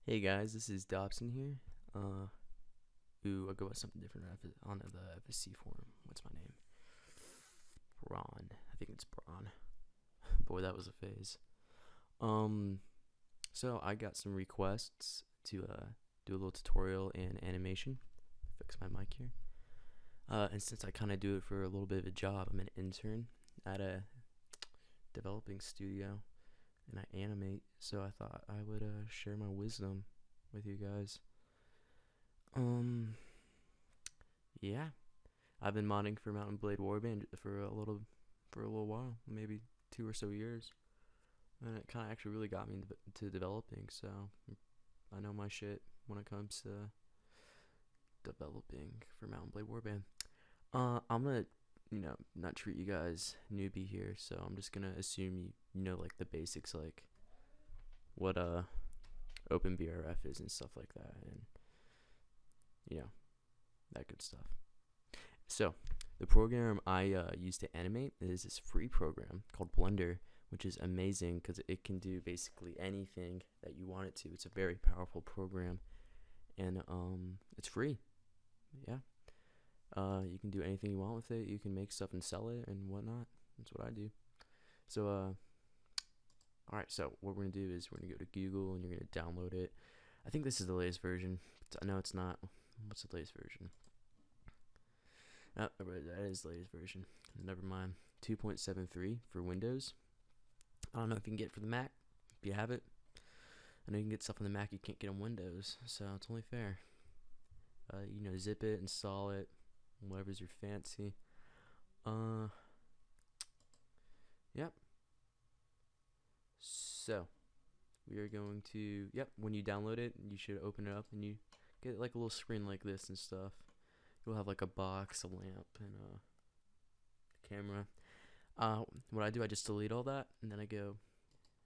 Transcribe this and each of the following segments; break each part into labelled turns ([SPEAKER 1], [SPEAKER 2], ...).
[SPEAKER 1] Hey guys, this is Dobson here. I'll go with something different on the FSC forum. What's my name? Braun. I think it's Braun. Boy, that was a phase. Um, so I got some requests to do a little tutorial in animation. Fix my mic here. And since I kind of do it for a little bit of a job, I'm an intern at a developing studio, and I animate. So I thought I would share my wisdom with you guys. Um, yeah, I've been modding for Mountain Blade Warband for a little while, maybe 2 or so years, and it kind of actually really got me into developing. So I know my shit when it comes to developing for Mountain Blade Warband. I'm gonna, not treat you guys newbie here, so I'm just gonna assume you know like the basics, like what OpenBRF is and stuff like that, and you know that good stuff. So, the program I use to animate is this free program called Blender, which is amazing because it can do basically anything that you want it to. It's a very powerful program, and it's free. Yeah. You can do anything you want with it. You can make stuff and sell it and whatnot. That's what I do. So, all right. So what we're gonna do is we're gonna go to Google and you're gonna download it. I think this is the latest version. No, it's not. What's the latest version? Oh, that is the latest version. Never mind. 2.73 for Windows. I don't know if you can get it for the Mac. If you have it, I know you can get stuff on the Mac you can't get on Windows, so it's only fair. Zip it, install it, whatever's your fancy. Yep. So we are going to. Yep. When you download it, you should open it up and you get like a little screen like this and stuff. You'll have like a box, a lamp, and a camera. What I do, I just delete all that, and then I go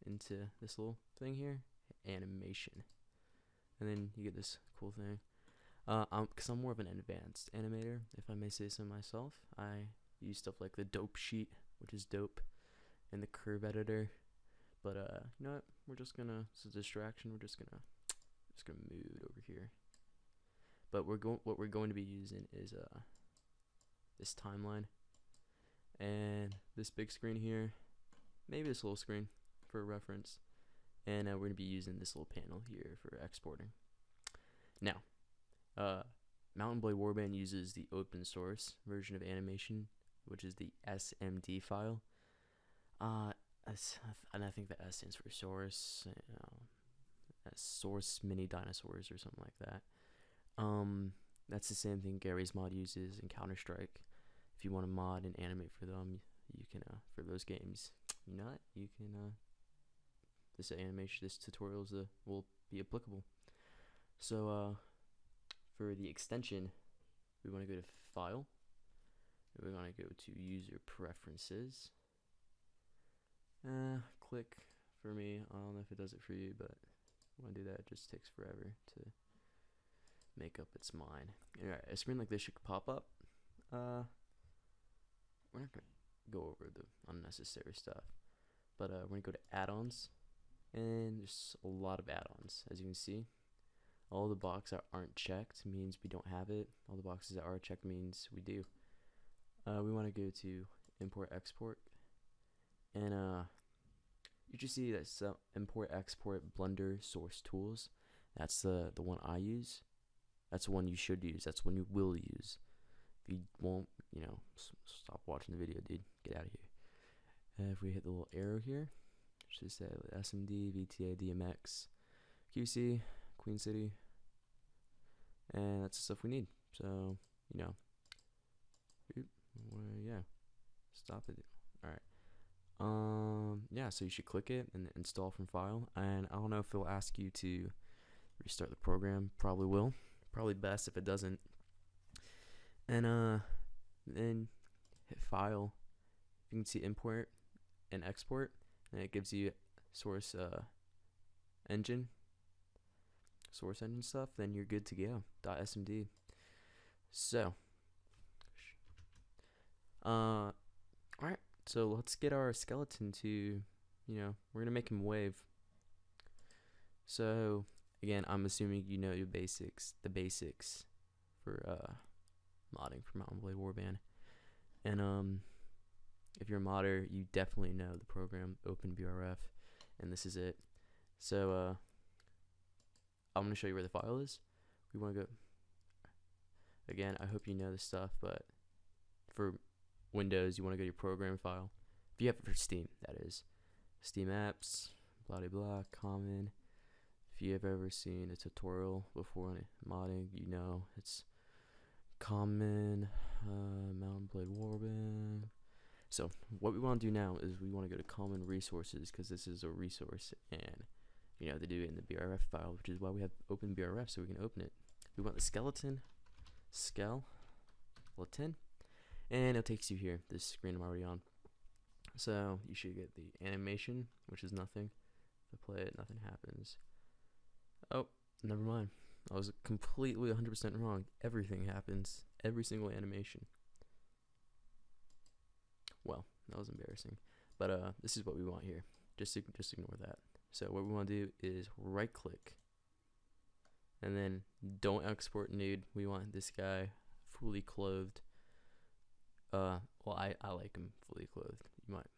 [SPEAKER 1] into this little thing here, animation, and then you get this cool thing. Cause I'm more of an advanced animator, if I may say so myself. I use stuff like the dope sheet, which is dope, and the curve editor. But you know what? We're just gonna. It's a distraction. We're just gonna move it over here. But what we're going to be using is this timeline and this big screen here, maybe this little screen for reference, and we're gonna be using this little panel here for exporting. Now, Mountain Blade Warband uses the open source version of animation, which is the SMD file. And I think the S stands for source, source mini dinosaurs or something like that. That's the same thing Gary's mod uses in Counter Strike. If you want to mod and animate for them, you can for those games. You know what? You can this tutorial will be applicable. So for the extension, we want to go to File. We want to go to User Preferences. Click for me. I don't know if it does it for you, but when I do that, it just takes forever to make up its mind. Alright, a screen like this should pop up. We're not gonna go over the unnecessary stuff, but we're gonna go to add-ons, and there's a lot of add-ons. As you can see, all the boxes that aren't checked means we don't have it. All the boxes that are checked means we do. We want to go to import export, and you just see that import export Blender source tools. That's the one I use. That's the one you should use. That's the one you will use. If you won't, stop watching the video, dude. Get out of here. If we hit the little arrow here, it should say SMD, VTA, DMX, QC, Queen City, and that's the stuff we need. So, yeah, stop it. All right. Yeah, so you should click it and install from file. And I don't know if it'll ask you to restart the program. Probably will. Probably best if it doesn't. And then hit file. You can see import and export, and it gives you source engine stuff. Then you're good to go. .smd. So, all right. So let's get our skeleton to, we're gonna make him wave. So again, I'm assuming you know your the basics for modding for Mountain Blade Warband. And if you're a modder, you definitely know the program OpenBRF, and this is it. So I'm gonna show you where the file is. We want to go. Again, I hope you know this stuff, but for Windows, you want to go to your program file. If you have it for Steam, that is. Steam apps, blah blah blah, common. If you have ever seen a tutorial before on modding, you know it's common, Mountain Blade Warband. So what we want to do now is we want to go to common resources, because this is a resource, and you know to do it in the BRF file, which is why we have open BRF, so we can open it. We want the skeleton, and it takes you here, this screen I'm already on. So you should get the animation, which is nothing. If I play it, nothing happens. Oh, never mind. I was completely 100% wrong. Everything happens. Every single animation. Well, that was embarrassing. But this is what we want here. Just ignore that. So what we want to do is right click. And then don't export nude. We want this guy fully clothed. Well, I like him fully clothed. You might.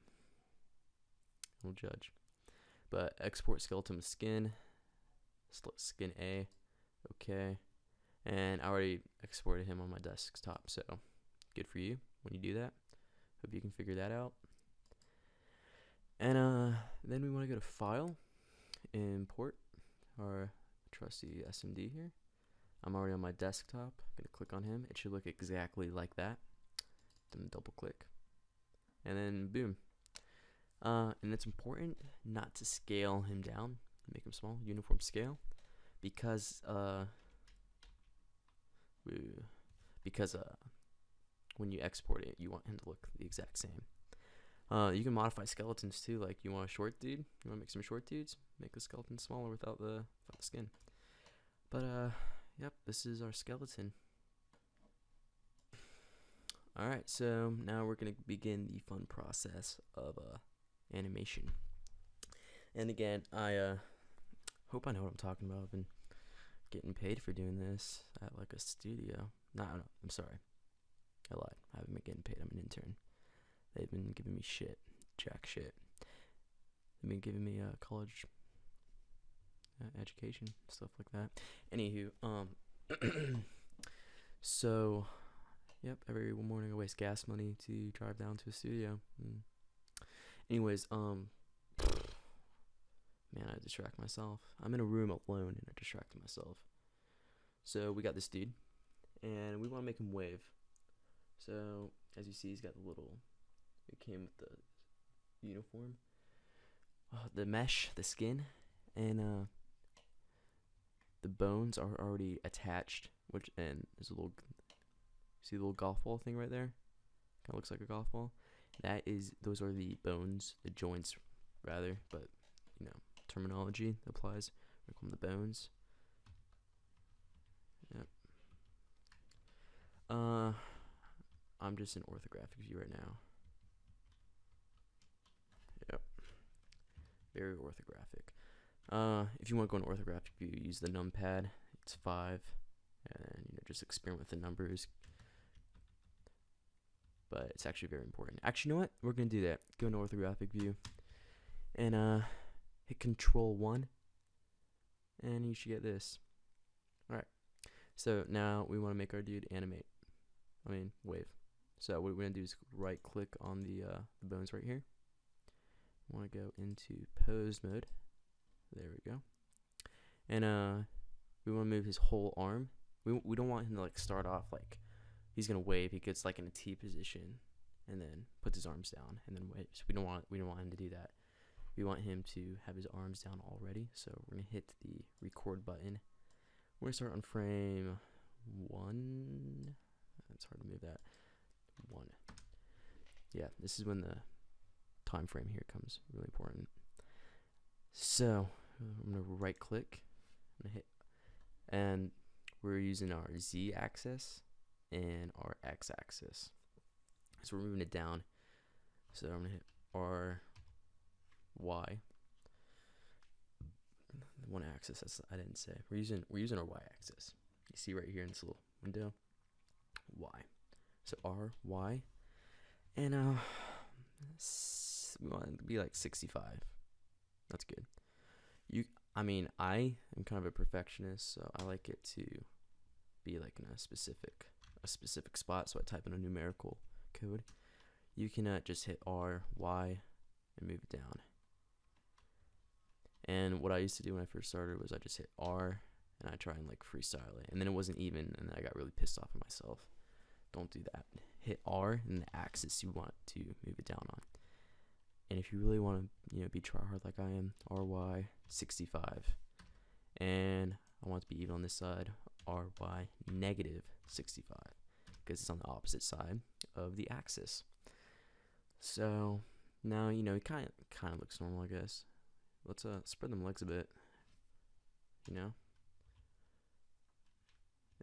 [SPEAKER 1] We'll judge. But export skeleton skin. Skin A. Okay. And I already exported him on my desktop, so good for you when you do that. Hope you can figure that out. And then we want to go to File, Import our trusty SMD here. I'm already on my desktop. I'm gonna click on him. It should look exactly like that. Then double click, and then boom. And it's important not to scale him down. Make him small. Uniform scale, because when you export it, you want him to look the exact same. You can modify skeletons too. Like you want a short dude, you want to make some short dudes, make the skeleton smaller without the skin. But yep, this is our skeleton. Alright, so now we're gonna begin the fun process of animation. And again, I hope I know what I'm talking about. I've been getting paid for doing this at like a studio. No, I'm sorry, I lied. I haven't been getting paid. I'm an intern. They've been giving me shit, jack shit. They've been giving me college education, stuff like that. Anywho, so yep, every morning I waste gas money to drive down to a studio. Anyways, man, I distract myself. I'm in a room alone and I distracted myself. So we got this dude, and we want to make him wave. So as you see, he's got the little. It came with the uniform, the mesh, the skin, and the bones are already attached. And there's a little. See the little golf ball thing right there? Kind of looks like a golf ball. Those are the bones, the joints, rather. But you know, terminology applies. We call them the bones. Yep. I'm just in orthographic view right now. Yep. Very orthographic. If you want to go in orthographic view, use the numpad. It's 5, and just experiment with the numbers. But it's actually very important. Actually, you know what? We're gonna do that. Go into orthographic view, and hit Control-1, and you should get this. All right. So now we want to make our dude wave. So what we're gonna do is right click on the bones right here. We want to go into pose mode. There we go. And we want to move his whole arm. We don't want him to like start off like he's gonna wave. He gets like in a T position and then puts his arms down and then waves. We don't want him to do that. We want him to have his arms down already. So we're gonna hit the record button. We're gonna start on frame 1. It's hard to move that. 1. Yeah, this is when the time frame here comes really important. So I'm gonna right click and hit, and we're using our Z axis and our X axis. So we're moving it down. So I'm gonna hit R Y. one axis. I didn't say. We're using our y-axis. You see right here in this little window, y. So R, Y, and we want it to be like 65. That's good. I am kind of a perfectionist, so I like it to be like in a specific spot. So I type in a numerical code. You can just hit R, Y, and move it down. And what I used to do when I first started was I just hit R and I try and like freestyle it, and then it wasn't even, and I got really pissed off at myself. Don't do that. Hit R and the axis you want to move it down on. And if you really want to, be try hard like I am, RY 65, and I want it to be even on this side, RY negative 65, because it's on the opposite side of the axis. So now it kind of looks normal, I guess. Let's spread them legs a bit.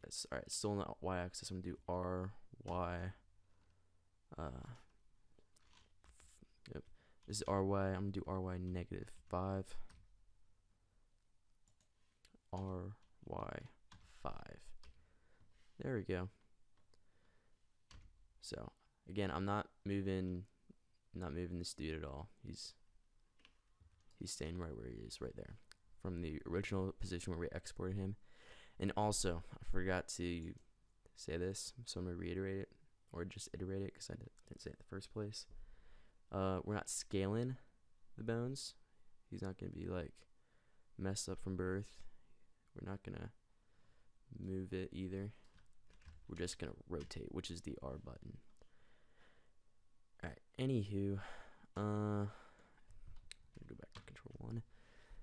[SPEAKER 1] Yes. All right. Still on the y-axis. I'm gonna do R Y. Yep. This is RY. I'm gonna do RY negative 5. RY 5. There we go. So again, I'm not moving this dude at all. He's staying right where he is, right there, from the original position where we exported him. And also, I forgot to say this, so I'm gonna reiterate it, or just iterate it, because I didn't say it in the first place. We're not scaling the bones. He's not gonna be like messed up from birth. We're not gonna move it either. We're just gonna rotate, which is the R button. Alright, anywho, go back to control 1.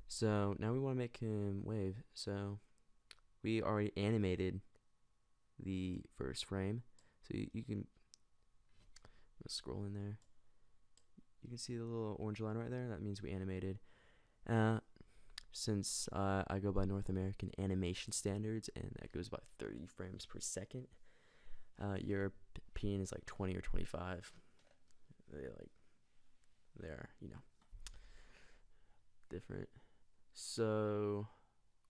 [SPEAKER 1] So now we want to make him wave. So we already animated the first frame. So you can scroll in there. You can see the little orange line right there. That means we animated. Since I go by North American animation standards, and that goes by 30 frames per second. European is like 20 or 25. They're different. So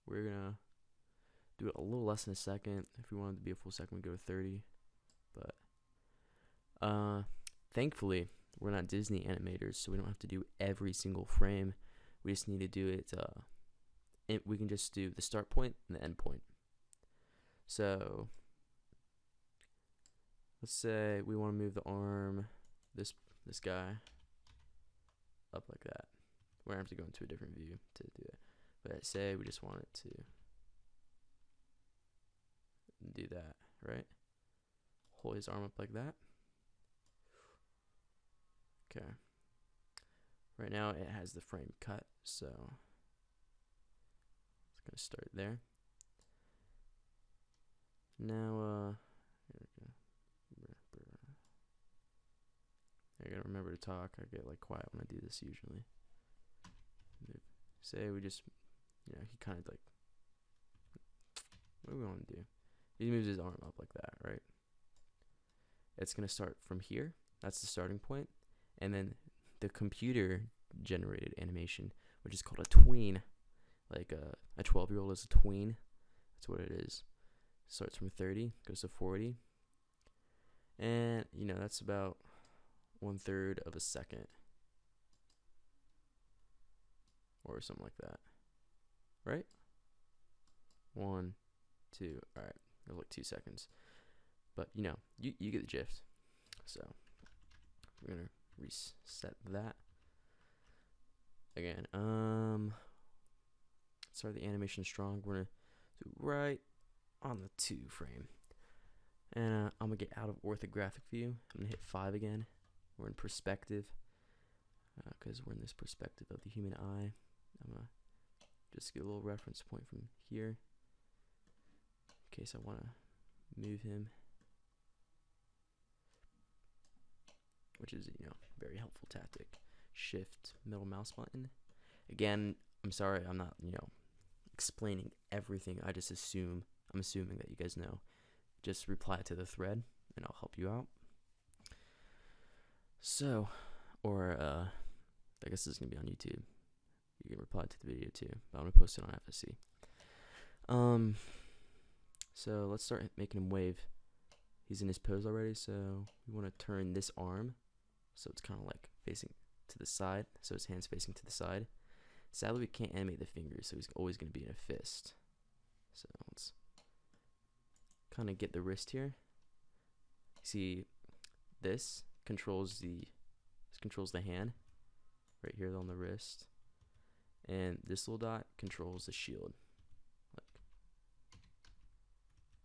[SPEAKER 1] we're gonna do it a little less than a second. If we wanted to be a full second, we go to 30. But thankfully, we're not Disney animators, so we don't have to do every single frame. We just need to do it. We can just do the start point and the end point. So let's say we want to move the arm, this guy, up like that. We're gonna have to go into a different view to do it. But say we just want it to do that, right? Hold his arm up like that. Okay. Right now it has the frame cut, so it's gonna start there. Now, here we go. I gotta remember to talk. I get like quiet when I do this usually. Say we just, he kind of like, what do we want to do? He moves his arm up like that, right? It's gonna start from here. That's the starting point, and then the computer generated animation, which is called a tween. Like a 12-year-old is a tween. That's what it is. Starts from 30, goes to 40, and that's about 1/3 of a second, or something like that, right? 1, 2. All right, it was like 2 seconds, but you get the gist. So we're gonna reset that again. Start the animation strong. We're gonna do right on the 2 frame, and I'm gonna get out of orthographic view. I'm gonna hit 5 again. We're in perspective, because we're in this perspective of the human eye. I'm gonna just get a little reference point from here in case I want to move him, which is very helpful tactic. Shift middle mouse button. Again, I'm sorry, I'm not explaining everything. I'm assuming that you guys know. Just reply to the thread and I'll help you out. So, or I guess this is gonna be on YouTube. you can reply to the video too. But I'm gonna post it on FSC. So let's start making him wave. He's in his pose already, so we want to turn this arm so it's kind of like facing to the side, so his hand's facing to the side. Sadly, we can't animate the fingers, so he's always going to be in a fist. So let's kind of get the wrist here. See, this controls the hand right here on the wrist, and this little dot controls the shield.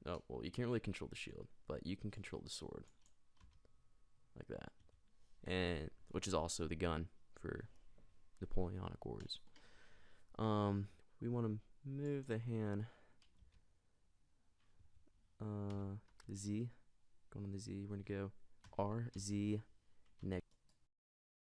[SPEAKER 1] Oh, well, you can't really control the shield, but you can control the sword. Like that. And which is also the gun for Napoleonic Wars. We want to move the hand Z. Going on the Z, we're gonna go R Z